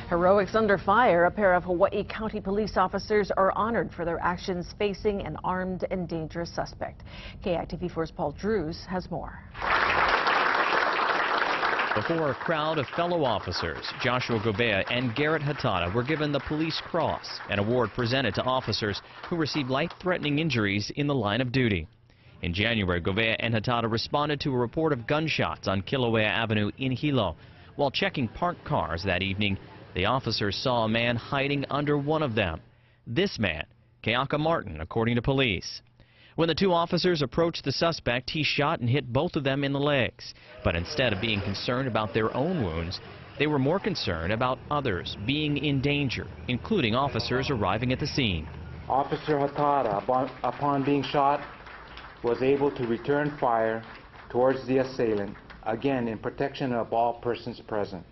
Heroics under fire. A pair of Hawaii County police officers are honored for their actions facing an armed and dangerous suspect. KITV4's Paul Drews has more. Before a crowd of fellow officers, Joshua Gobea and Garrett Hatada were given the Police Cross, an award presented to officers who received life-threatening injuries in the line of duty. In January, Gobea and Hatada responded to a report of gunshots on Kilauea Avenue in Hilo. While checking parked cars that evening, the officers saw a man hiding under one of them. This man, Keaka Martin, according to police. When the two officers approached the suspect, he shot and hit both of them in the legs. But instead of being concerned about their own wounds, they were more concerned about others being in danger, including officers arriving at the scene. Officer Hatada, upon being shot, was able to return fire towards the assailant, again in protection of all persons present.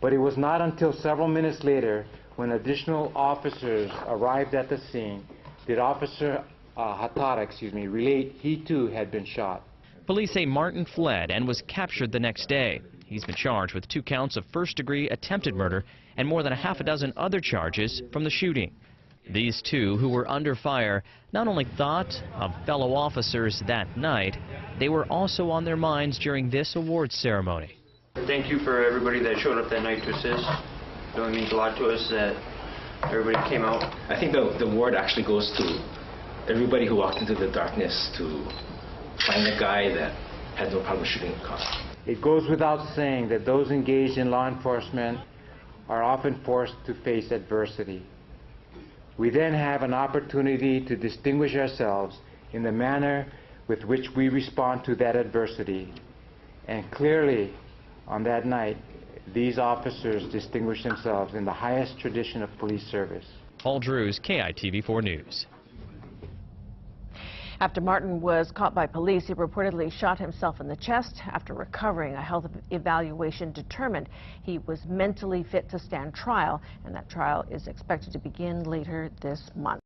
But it was not until several minutes later, when additional officers arrived at the scene, did Officer Hatada, relate he too had been shot. Police say Martin fled and was captured the next day. He's been charged with 2 counts of first-degree attempted murder and more than a half a dozen other charges from the shooting. These two, who were under fire, not only thought of fellow officers that night, they were also on their minds during this awards ceremony. Thank you for everybody that showed up that night to assist. It really means a lot to us that everybody came out. I think the award actually goes to everybody who walked into the darkness to find a guy that had no problem shooting a cop. It goes without saying that those engaged in law enforcement are often forced to face adversity. We then have an opportunity to distinguish ourselves in the manner with which we respond to that adversity. And clearly, on that night, these officers distinguished themselves in the highest tradition of police service. Paul Drews, KITV4 News. After Martin was caught by police, he reportedly shot himself in the chest. After recovering, a health evaluation determined he was mentally fit to stand trial, and that trial is expected to begin later this month.